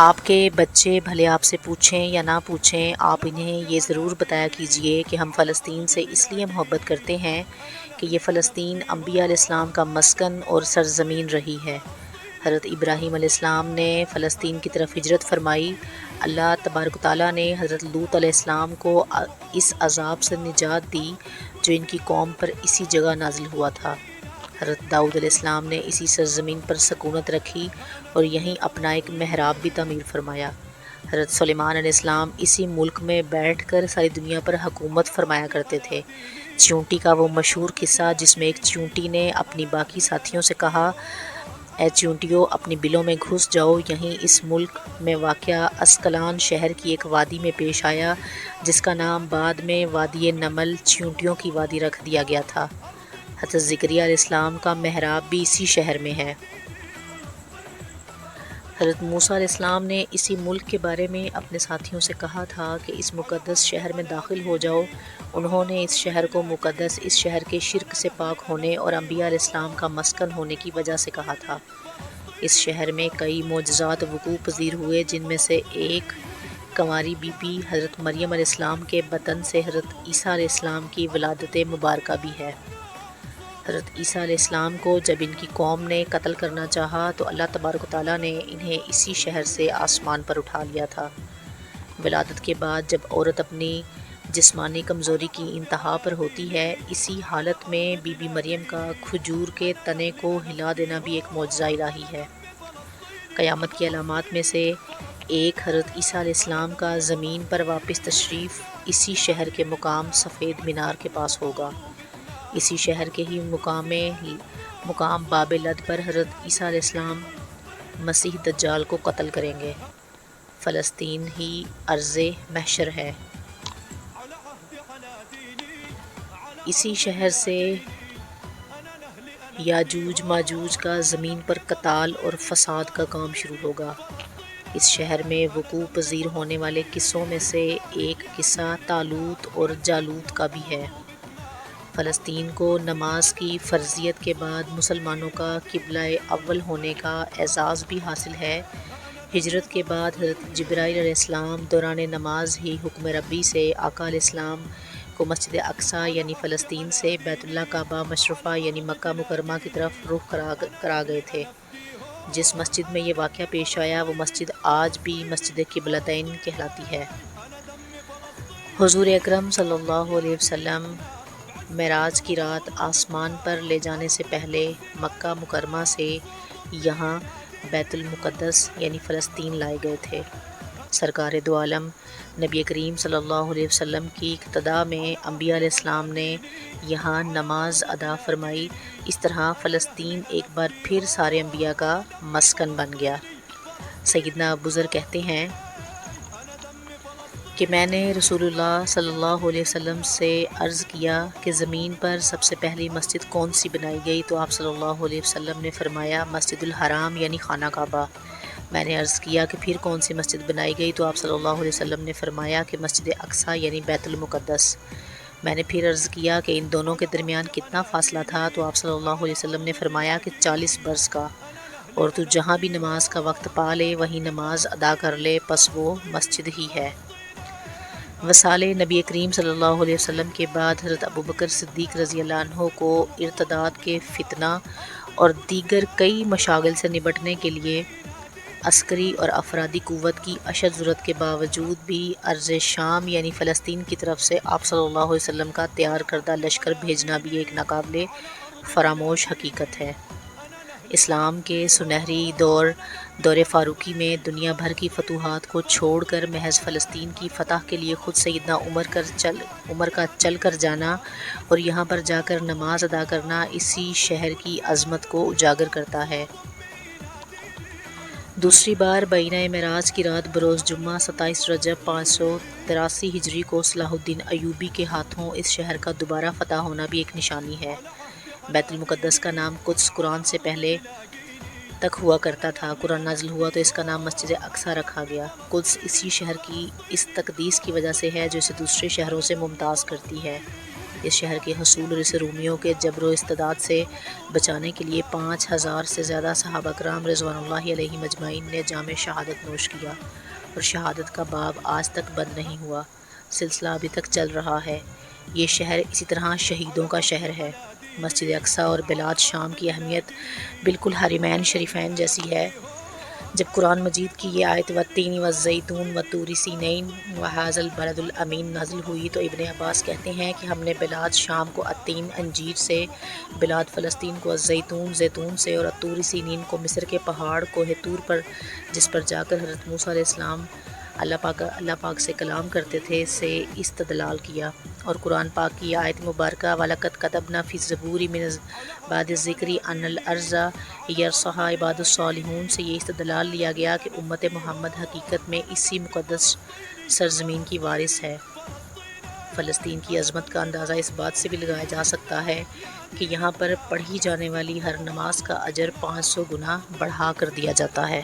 آپ کے بچے بھلے آپ سے پوچھیں یا نہ پوچھیں، آپ انہیں یہ ضرور بتایا کیجئے کہ ہم فلسطین سے اس لیے محبت کرتے ہیں کہ یہ فلسطین انبیاء علیہ السلام کا مسکن اور سرزمین رہی ہے۔ حضرت ابراہیم علیہ السلام نے فلسطین کی طرف ہجرت فرمائی۔ اللہ تبارک و تعالیٰ نے حضرت لوط علیہ السلام کو اس عذاب سے نجات دی جو ان کی قوم پر اسی جگہ نازل ہوا تھا۔ حضرت داؤد علیہ السلام نے اسی سرزمین پر سکونت رکھی اور یہیں اپنا ایک محراب بھی تعمیر فرمایا۔ حضرت سلیمان علیہ السلام اسی ملک میں بیٹھ کر ساری دنیا پر حکومت فرمایا کرتے تھے۔ چیونٹی کا وہ مشہور قصہ جس میں ایک چیونٹی نے اپنی باقی ساتھیوں سے کہا، اے چیونٹیوں اپنی بلوں میں گھس جاؤ، یہیں اس ملک میں واقع اسکلان شہر کی ایک وادی میں پیش آیا جس کا نام بعد میں وادی نمل چیونٹیوں کی وادی رکھ دیا گیا تھا۔ حضرت زکریا علیہ السلام کا محراب بھی اسی شہر میں ہے۔ حضرت موسیٰ علیہ السلام نے اسی ملک کے بارے میں اپنے ساتھیوں سے کہا تھا کہ اس مقدس شہر میں داخل ہو جاؤ۔ انہوں نے اس شہر کو مقدس اس شہر کے شرک سے پاک ہونے اور انبیاء علیہ السلام کا مسکن ہونے کی وجہ سے کہا تھا۔ اس شہر میں کئی معجزات وقوع پذیر ہوئے جن میں سے ایک کنواری بی بی حضرت مریم علیہ السلام کے بطن سے حضرت عیسیٰ علیہ السلام کی ولادت مبارکہ بھی ہے۔ حضرت عیسیٰ علیہ السلام کو جب ان کی قوم نے قتل کرنا چاہا تو اللہ تبارک و تعالیٰ نے انہیں اسی شہر سے آسمان پر اٹھا لیا تھا۔ ولادت کے بعد جب عورت اپنی جسمانی کمزوری کی انتہا پر ہوتی ہے، اسی حالت میں بی بی مریم کا کھجور کے تنے کو ہلا دینا بھی ایک معجزہ الہی ہے۔ قیامت کی علامات میں سے ایک حضرت عیسیٰ علیہ السلام کا زمین پر واپس تشریف اسی شہر کے مقام سفید مینار کے پاس ہوگا۔ اسی شہر کے ہی مقام باب لد پر حضرت عیسیٰ علیہ السلام مسیح دجال کو قتل کریں گے۔ فلسطین ہی ارض محشر ہے۔ اسی شہر سے یاجوج ماجوج کا زمین پر قتال اور فساد کا کام شروع ہوگا۔ اس شہر میں وقوع پذیر ہونے والے قصوں میں سے ایک قصہ طالوت اور جالوت کا بھی ہے۔ فلسطین کو نماز کی فرضیت کے بعد مسلمانوں کا قبلہ اول ہونے کا اعزاز بھی حاصل ہے۔ ہجرت کے بعد حضرت جبرائیل علیہ السلام دوران نماز ہی حکم ربی سے آقا علیہ السلام کو مسجد اقصیٰ یعنی فلسطین سے بیت اللہ کعبہ مشرفہ یعنی مکہ مکرمہ کی طرف رخ کرا گئے تھے۔ جس مسجد میں یہ واقعہ پیش آیا وہ مسجد آج بھی مسجد قبلتین کہلاتی ہے۔ حضور اکرم صلی اللہ علیہ وسلم معراج کی رات آسمان پر لے جانے سے پہلے مکہ مکرمہ سے یہاں بیت المقدس یعنی فلسطین لائے گئے تھے۔ سرکار دو عالم نبی کریم صلی اللہ علیہ وسلم کی اقتداء میں انبیاء علیہ السلام نے یہاں نماز ادا فرمائی۔ اس طرح فلسطین ایک بار پھر سارے انبیاء کا مسکن بن گیا۔ سیدنا ابو ذر کہتے ہیں کہ میں نے رسول اللہ صلی اللہ علیہ وسلم سے عرض کیا کہ زمین پر سب سے پہلی مسجد کون سی بنائی گئی تو آپ صلی اللہ علیہ وسلم نے فرمایا مسجد الحرام یعنی خانہ کعبہ۔ میں نے عرض کیا کہ پھر کون سی مسجد بنائی گئی تو آپ صلی اللہ علیہ وسلم نے فرمایا کہ مسجد اقصیٰ یعنی بیت المقدس۔ میں نے پھر عرض کیا کہ ان دونوں کے درمیان کتنا فاصلہ تھا تو آپ صلی اللہ علیہ وسلم نے فرمایا کہ 40 برس کا، اور تو جہاں بھی نماز کا وقت پا لے وہیں نماز ادا کر لے، پس وہ مسجد ہی ہے۔ وصال نبی کریم صلی اللہ علیہ وسلم کے بعد حضرت ابوبکر صدیق رضی اللہ عنہ کو ارتداد کے فتنہ اور دیگر کئی مشاغل سے نمٹنے کے لیے عسکری اور افرادی قوت کی اشد ضرورت کے باوجود بھی ارض شام یعنی فلسطین کی طرف سے آپ صلی اللہ علیہ وسلم کا تیار کردہ لشکر بھیجنا بھی ایک ناقابل فراموش حقیقت ہے۔ اسلام کے سنہری دور فاروقی میں دنیا بھر کی فتوحات کو چھوڑ کر محض فلسطین کی فتح کے لیے خود سیدنا عمر کا چل کر جانا اور یہاں پر جا کر نماز ادا کرنا اسی شہر کی عظمت کو اجاگر کرتا ہے۔ دوسری بار بینہ معراج کی رات بروز جمعہ 27 رجب 583 ہجری کو صلاح الدین ایوبی کے ہاتھوں اس شہر کا دوبارہ فتح ہونا بھی ایک نشانی ہے۔ بیت المقدس کا نام قدس قرآن سے پہلے تک ہوا کرتا تھا۔ قرآن نازل ہوا تو اس کا نام مسجد اقصیٰ رکھا گیا۔ قدس اسی شہر کی اس تقدیس کی وجہ سے ہے جو اسے دوسرے شہروں سے ممتاز کرتی ہے۔ اس شہر کے حصول اور اسے رومیوں کے جبر و استبداد سے بچانے کے لیے 5000 سے زیادہ صحابہ کرام رضوان اللہ علیہم اجمعین نے جام شہادت نوش کیا، اور شہادت کا باب آج تک بند نہیں ہوا، سلسلہ ابھی تک چل رہا ہے۔ یہ شہر اسی طرح شہیدوں کا شہر ہے۔ مسجد اقصیٰ اور بلاد شام کی اہمیت بالکل حرمین شریفین جیسی ہے۔ جب قرآن مجید کی یہ آیت والتین والزیتون وطور سینین وہذا البلد الامین نازل ہوئی تو ابن عباس کہتے ہیں کہ ہم نے بلاد شام کو التین انجیر سے، بلاد فلسطین کو الزیتون زیتون سے، اور الطور سینین کو مصر کے پہاڑ کوہ طور پر جس پر جا کر حضرت موسیٰ علیہ السلام اللہ پاک سے کلام کرتے تھے سے استدلال کیا، اور قرآن پاک کی آیت مبارکہ وَلَقَدْ كَتَبْنَا فِي الزَّبُورِ مِنْ بَعْدِ الذِّكْرِ أَنَّ الْأَرْضَ يَرِثُهَا عِبَادُ الصَّالِحُونَ سے یہ استدلال لیا گیا کہ امت محمد حقیقت میں اسی مقدس سرزمین کی وارث ہے۔ فلسطین کی عظمت کا اندازہ اس بات سے بھی لگایا جا سکتا ہے کہ یہاں پر پڑھی جانے والی ہر نماز کا اجر 500 گنا بڑھا کر دیا جاتا ہے۔